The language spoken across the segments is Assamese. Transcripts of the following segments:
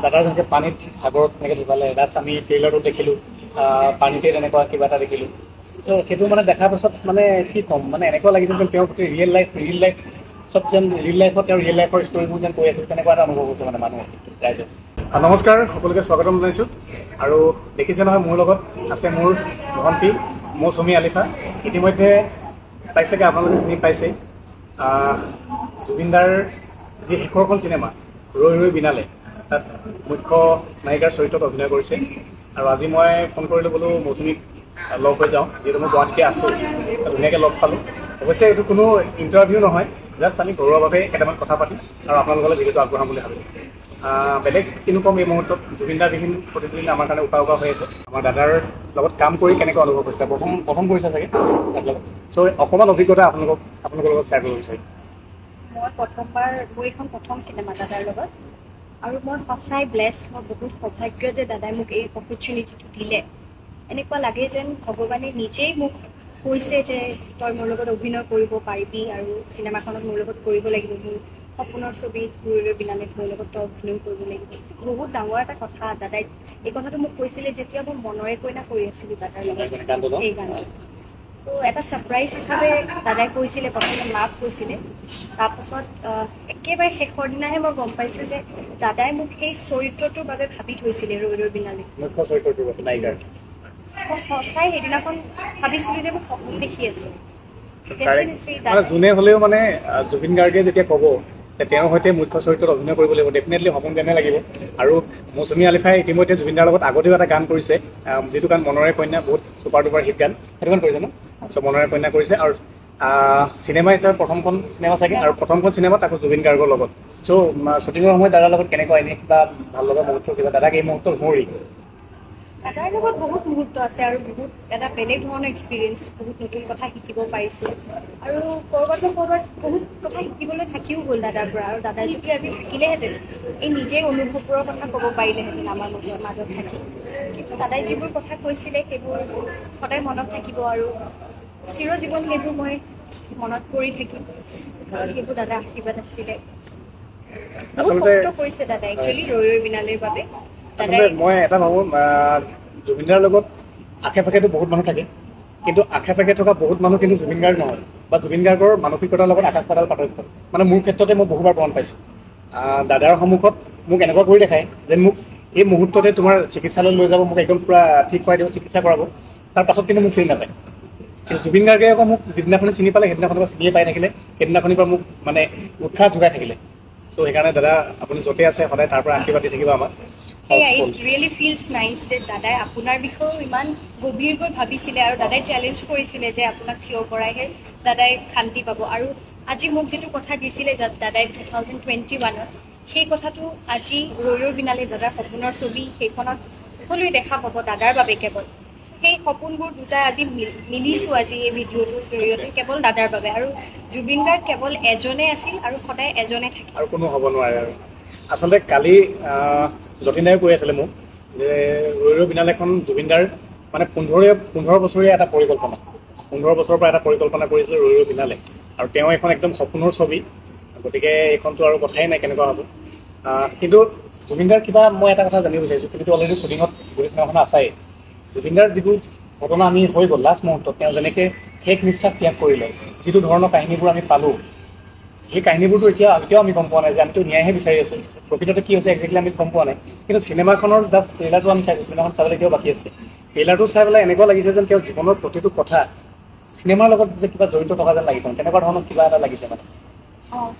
দাদাৰ যেনেকৈ পানীত সাগৰত এনেকৈ ঢুকালে লাষ্ট আমি ট্ৰেইলাৰটো দেখিলোঁ পানীতে তেনেকুৱা কিবা এটা দেখিলোঁ চ' সেইটো মানে দেখাৰ পাছত মানে কি ক'ম মানে এনেকুৱা লাগিছে যেন তেওঁ গোটেই ৰিয়েল লাইফ চব যেন ৰিয়েল লাইফত তেওঁ ৰিয়েল লাইফৰ ষ্টৰিবোৰ যেন কৈ আছিল তেনেকুৱা এটা অনুভৱ হৈছে মানে মানুহ ৰাইজে। নমস্কাৰ, সকলোকে স্বাগতম জনাইছোঁ। আৰু দেখিছে নহয় মোৰ লগত আছে মোৰ ভণ্টি মৌচুমী আলিফা। ইতিমধ্যে তাইক চাগে আপোনালোকে চিনি পাইছেই। জুবিনদাৰ যি শেষৰখন চিনেমা ৰৈ ৰৈ বিনালে তাত মুখ্য নায়িকাৰ চৰিত্ৰত অভিনয় কৰিছে। আৰু আজি মই ফোন কৰিলোঁ বোলো মৌচুমীক লগ হৈ যাওঁ, যিহেতু মই গুৱাহাটীতে আছোঁ, ধুনীয়াকৈ লগ পালোঁ। অৱশ্যে এইটো কোনো ইণ্টাৰভিউ নহয়, জাষ্ট আমি ঘৰুৱাভাৱে কেইটামান কথা পাতি আৰু আপোনালোকলৈ ভিডিঅ'টো আগবঢ়াম বুলি ভাবিলোঁ। বেলেগ কিনো ক'ম, এই মুহূৰ্তত জুবিনদাৰ বিহীন প্ৰতিদিন আমাৰ কাৰণে উকা হৈ আছে। আমাৰ দাদাৰ লগত কাম কৰি কেনেকৈ অনুভৱ হৈছিলে, প্ৰথম কৰিছে চাগে তাৰ লগত, চ' অকণমান অভিজ্ঞতা আপোনালোকৰ লগত শ্বেয়াৰ কৰিব বিচাৰিম। মই প্ৰথমবাৰ মোৰ এইখন প্ৰথম চিনেমা দাদাৰ লগত, আৰু মই সঁচাই ব্লেছড, মই বহুত সৌভাগ্য যে দাদাই মোক এই অপৰচুনিটিটো দিলে। এনেকুৱা লাগে যেন ভগৱানে নিজেই মোক কৈছে যে তই মোৰ লগত অভিনয় কৰিব পাৰিবি আৰু চিনেমাখনত মোৰ লগত কৰিব লাগিব, মোৰ সপোনৰ ছবিত ৰৈ ৰৈ বিনালেত মোৰ লগত তই অভিনয় কৰিব লাগিব। বহুত ডাঙৰ এটা কথা। দাদাই এই কথাটো মোক কৈছিলে যেতিয়া মই মনৰে কইনা কৰি আছিলোঁ দাদাৰ লগত এই গানটো। চ' এটা ছাৰপ্ৰাইজ হিচাপে দাদাই কৈছিলে, প্ৰথমে মাক কৈছিলে, তাৰপাছত একেবাৰে শেষৰ দিনাহে মই গম পাইছোঁ যে দাদাই মোক সেই চৰিত্ৰটোৰ বাবে ভাবি থৈছিলে ৰৈ ৰৈ বিনালে। মুখ্য চৰিত্ৰটোৰ নায়িকাৰ মই সঁচাই সেইদিনাখন ভাবিছিলোঁ যে মই সপোন দেখি আছোঁ। যোনে হ'লেও মানে জুবিন গাৰ্গে যেতিয়া ক'ব যে তেওঁৰ সৈতে মুখ্য চৰিত্ৰত অভিনয় কৰিব লাগিব, ডেফিনেটলি সপোন যেনে লাগিব। আৰু মৌচুমী আলিফাই ইতিমধ্যে জুবিনদাৰ লগত আগতেও এটা গান কৰিছে, যিটো গান মনৰে কন্যা, বহুত ছুপাৰ ডুপাৰ হিট গান, সেইটো গান কৰিছে ন? চ' মনৰে কন্যা কৰিছে। আৰু চিনেমা হিচাপে প্ৰথমখন চিনেমা চাগে, আৰু প্ৰথমখন চিনেমাত আকৌ জুবিন গাৰ্গৰ লগত। চ' শ্বুটিঙৰ সময়ত দাদাৰ লগত কেনেকুৱা, এনেই কিবা ভাল লগা মুহূৰ্ত কিবা দাদাক এই মুহূৰ্তৰ ঘূৰি? দাদাৰ লগত বহুত মুহূৰ্ত আছে আৰু বহুত এটা বেলেগ ধৰণৰ এক্সপিৰিয়েঞ্চ, বহুত নতুন কথা শিকিব পাৰিছোঁ। আৰু ক'ৰবাত বহুত কথা শিকিবলৈ থাকিও গ'ল দাদাৰ পৰা। আৰু দাদাই যদি আজি থাকিলেহেঁতেন এই নিজেই অনুভৱবোৰৰ কথা ক'ব পাৰিলেহেঁতেন আমাৰ মাজত থাকি। কিন্তু দাদাই যিবোৰ কথা কৈছিলে সেইবোৰ সদায় মনত থাকিব, আৰু চিৰজীৱন সেইবোৰ মই মনত পৰি থাকিম, কাৰণ সেইবোৰ দাদাৰ আশীৰ্বাদ আছিলে। বহুত কষ্ট কৰিছে দাদাই একচুৱেলি ৰৈ ৰৈ বিনালেৰ বাবে। মই এটা ভাবোঁ, জুবিনদাৰ লগত আশে পাশেতো বহুত মানুহ থাকে, কিন্তু আশে পাশে থকা বহুত মানুহ কিন্তু জুবিন গাৰ্গ নহয়, বা জুবিন গাৰ্গৰ মানসিকতাৰ লগত আকাশ পাতাল পাৰ্থক্য। মানে মোৰ ক্ষেত্ৰতে মই বহুবাৰ প্ৰমাণ পাইছোঁ। দাদাৰ সন্মুখত মোক এনেকুৱা কৰি দেখায় যেন মোক এই মুহূৰ্ততে তোমাৰ চিকিৎসালয় লৈ যাব, মোক একদম পূৰা ঠিক কৰাই দিব, চিকিৎসা কৰাব, তাৰ পাছত কিন্তু মোক চিনি নাপায়। কিন্তু জুবিন গাৰ্গে আকৌ মোক যিদিনাখনি চিনি পালে সেইদিনাখনৰ পৰা চিনিয়ে পাই থাকিলে, সেইদিনাখনিৰ পৰা মোক মানে উৎসাহ যোগাই থাকিলে। চ' সেইকাৰণে দাদা আপুনি য'তে আছে সদায় তাৰ পৰা আশীৰ্বাদ দি থাকিব আমাক। ইট ৰিয়েলি ফিলছ নাইচ যে দাদাই আপোনাৰ বিষয়েও ইমান গভীৰকৈ ভাবিছিলে, আৰু দাদাই চেলেঞ্জ কৰিছিলে যে আপোনাক থিয় কৰাইহে দাদাই শান্তি পাব। আৰু আজি মোক যিটো কথা দিছিলে দাদাই 2021-ত, সেই কথাটো আজি ৰৈ ৰৈ বিনালে দাদাৰ সপোনৰ ছবি, সেইখনত সকলোৱে দেখা পাব দাদাৰ বাবে কেৱল। সেই সপোনবোৰ দুটা আজি মিলিছোঁ আজি এই ভিডিঅ'টোৰ জৰিয়তে, কেৱল দাদাৰ বাবে। আৰু জুবিন গাৰ্গ কেৱল এজনে আছিল আৰু সদায় এজনে থাকে, আৰু কোনো হ'ব নোৱাৰে। আৰু আচলতে কালি যতীন দায়ে কৈ আছিলে মোক যে ৰৈ ৰৈ বিনালেখন জুবিনদাৰ মানে 15 বছৰীয়া এটা পৰিকল্পনা, 15 বছৰৰ পৰা এটা পৰিকল্পনা কৰিছিলে ৰৈ ৰৈ বিনালে। আৰু তেওঁ এখন একদম সপোনৰ ছবি, গতিকে এইখনতো আৰু কথাই নাই কেনেকুৱা হ'ব। কিন্তু জুবিনদাৰ কিবা মই এটা কথা জানিব বিচাৰিছোঁ, তুমিতো অলৰেডি শ্বুটিঙত গোটেই চিনেমাখন আছাই। জুবিনদাৰ যিবোৰ ঘটনা আমি হৈ গ'ল লাষ্ট মুহূৰ্তত, তেওঁ যেনেকৈ শেষ নিশ্বাস ত্যাগ কৰিলে, যিটো ধৰণৰ কাহিনীবোৰ আমি পালোঁ, সেই কাহিনীবোৰতো এতিয়াও আমি গম পোৱা নাই, যে আমিতো ন্যায়হে বিচাৰি আছোঁ। প্ৰকৃততে কি হৈছে একজেক্টলি আমি গম পোৱা নাই। কিন্তু চিনেমাখনৰ জাষ্ট ট্ৰেইলাৰটো আমি চাইছোঁ, চিনেমাখন চাবলৈ এতিয়াও বাকী আছে। ট্ৰেইলাৰটো চাই পেলাই এনেকুৱা লাগিছে যেন তেওঁৰ জীৱনৰ প্ৰতিটো কথা চিনেমাৰ লগত যে কিবা জড়িত থকা যেন লাগিছে, তেনেকুৱা ধৰণৰ কিবা এটা লাগিছে মানে।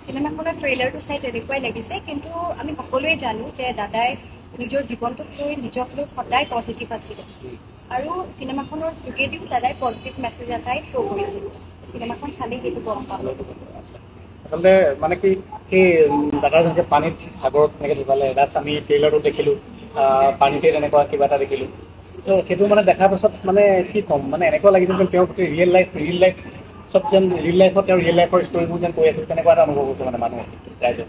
চিনেমাখনৰ ট্ৰেইলাৰটো চাই তেনেকুৱাই লাগিছে, কিন্তু আমি সকলোৱে জানো যে দাদাই নিজৰ জীৱনটোক লৈ নিজক লৈ সদায় পজিটিভ আছিলে, আৰু চিনেমাখনৰ যোগেদিও দাদাই পজিটিভ মেছেজ এটাই শ্ব' কৰিছিল। চিনেমাখন চালেই সেইটো গম পাব। আচলতে মানে কি সেই দাদাৰ যেনেকৈ পানীত সাগৰত এনেকৈ ঢুকালে, লাষ্ট আমি ট্ৰেইলাৰটো দেখিলোঁ, পানীতে তেনেকুৱা কিবা এটা দেখিলোঁ। চ' সেইটো মানে দেখাৰ পাছত মানে কি ক'ম, মানে এনেকুৱা লাগিছে যেন তেওঁ গোটেই ৰিয়েল লাইফ চব যেন ৰিয়েল লাইফত তেওঁ ৰিয়েল লাইফৰ ষ্টৰিবোৰ যেন কৈ আছিল, তেনেকুৱা এটা অনুভৱ হৈছে মানে মানুহ ৰাইজে।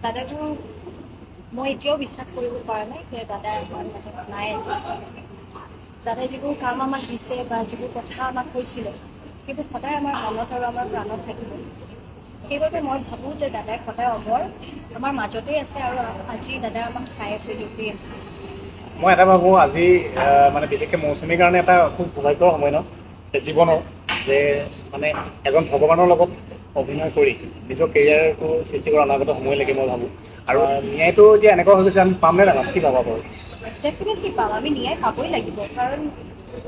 দাদাটো মই এতিয়াও বিশ্বাস কৰিব পৰা নাই যে দাদাই আমাৰ মাজত নাই আজি। দাদাই যিবোৰ কাম আমাক দিছে বা যিবোৰ কথা আমাক কৈছিলে, সেইবোৰ সদায় আমাৰ মনত আৰু আমাৰ প্ৰাণত থাকিব। সেইবাবে মই ভাবোঁ যে দাদাই সদায় অমৰ আমাৰ মাজতেই আছে আৰু আজি দাদাই আমাক চাই আছে য'তেই আছে। মই এটা ভাবোঁ আজি মানে বিশেষকৈ মৌচুমীৰ কাৰণে এটা খুব সৌভাগ্যৰ সময় ন জীৱনৰ, যে মানে এজন ভগৱানৰ লগত অভিনয় কৰি নিজৰ কেৰিয়াৰটো সৃষ্টি কৰা অনাগত সময়লৈকে মই ভাবোঁ। আৰু ন্যায়টো এতিয়া এনেকুৱা হৈ গৈছে, আমি পাম নে নাপাম, কি ভাবা বাৰু? ডেফিনেটলি পাম, আমি ন্যায় পাবই লাগিব, কাৰণ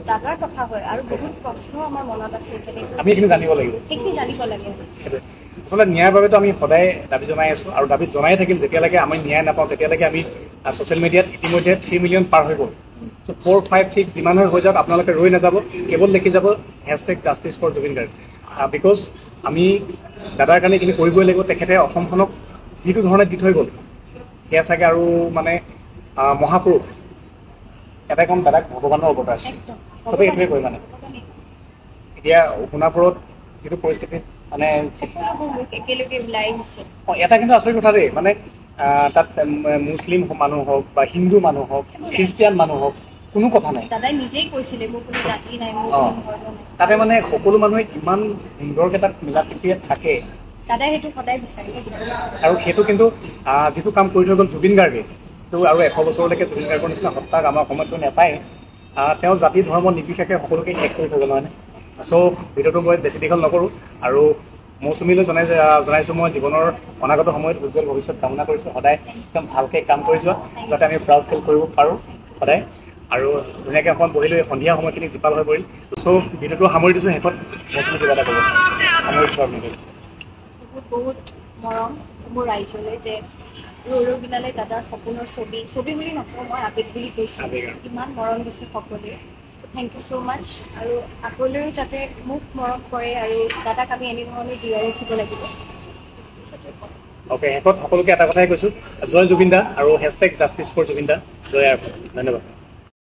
দাদাৰ কথা হয় আৰু বহুত প্ৰশ্ন আমাৰ মনত আছে, আমি এইখিনি জানিব লাগিব, সেইখিনি জানিব লাগে। সেইটোৱে আচলতে ন্যায়ৰ বাবেতো আমি সদায় দাবী জনাই আছোঁ আৰু দাবী জনাই থাকিম। যেতিয়ালৈকে আমি ন্যায় নাপাওঁ তেতিয়ালৈকে আমি ছ'চিয়েল মিডিয়াত ইতিমধ্যে 3 মিলিয়ন পাৰ হৈ গ'ল। চ' 4, 5, 6 যিমান হৈ যাওক, আপোনালোকে ৰৈ নাযাব, কেৱল লিখি যাব #justice for Zubeen Garg. Because আমি দাদাৰ কাৰণে এইখিনি কৰিবই লাগিব। তেখেতে অসমখনক যিটো ধৰণে দি থৈ গ'ল সেয়া চাগে আৰু মানে মহাপুৰুষ এটাই ক'ম, দাদাক ভগৱানৰ অৱতাৰ, চবেই এইটোৱে কয়। মানে এতিয়া সোণাপুৰত যিটো পৰিস্থিতি মানে একেলগে ওলাই আহিছে, এটা কিন্তু আচৰিত কথা দেই, মানে তাত মুছলিম মানুহ হওক বা হিন্দু মানুহ হওক, খ্ৰীষ্টিয়ান মানুহ হওক, কোনো কথা নাই। দাদাই নিজেই কৈছিলে মোৰ কোনো জাতি নাই, মোৰ কোনো ধৰ্ম নাই। তাতে মানে সকলো মানুহে ইমান সুন্দৰকৈ তাত মিলা প্ৰীতিৰে থাকে। দাদাই সেইটো সদায় বিচাৰিছিল আৰু সেইটো কিন্তু যিটো কাম কৰি থৈ গ'ল জুবিন গাৰ্গে, তো আৰু 100 বছৰলৈকে জুবিন গাৰ্গৰ নিচিনা সত্তাক আমাৰ সময়তো নাপায়। তেওঁ জাতি ধৰ্ম নিৰ্বিশেষে সকলোকে শেষ কৰি থৈ গ'ল মানে। চ' ভিডিঅ'টো মই বেছি দীঘল নকৰোঁ আৰু মৌচুমীলৈ জনাইছোঁ মই জীৱনৰ অনাগত সময়ত উজ্জ্বল ভৱিষ্যত কামনা কৰিছোঁ। সদায় একদম ভালকৈ কাম কৰি যোৱা, যাতে আমি প্ৰাউড ফিল কৰিব পাৰোঁ সদায়। আৰু ধুনীয়াকৈ অকণ বহি লৈ সন্ধিয়া সময়খিনি জীপাল হৈ পৰিল। চ' ভিডিঅ'টো সামৰি দিছোঁ। শেষত মৌচুমী কিবা এটা ক'ব সামৰিছোঁ আৰু ভিডিঅ'টো। বহুত মৰম মোৰ ৰাইজলৈ যে ৰৈ বিনালে দাদাৰ সপোনৰ ছবি বুলি নকওঁ, মই আবেগ বুলি কৈছোঁ। ইমান মৰম দিছে সকলোৱে, থেংক ইউ ছ' মাছ। আৰু আগলৈও যাতে মোক মৰম কৰে আৰু দাদাক আমি এনেধৰণে জীয়াই ৰাখিব লাগিব। অ'কে, শেষত সকলোকে এটা কথাই কৈছোঁ, জয় জুবিন দা আৰু #জাষ্টিছ ফৰ জুবিন দা। জয় আৰু ধন্যবাদ।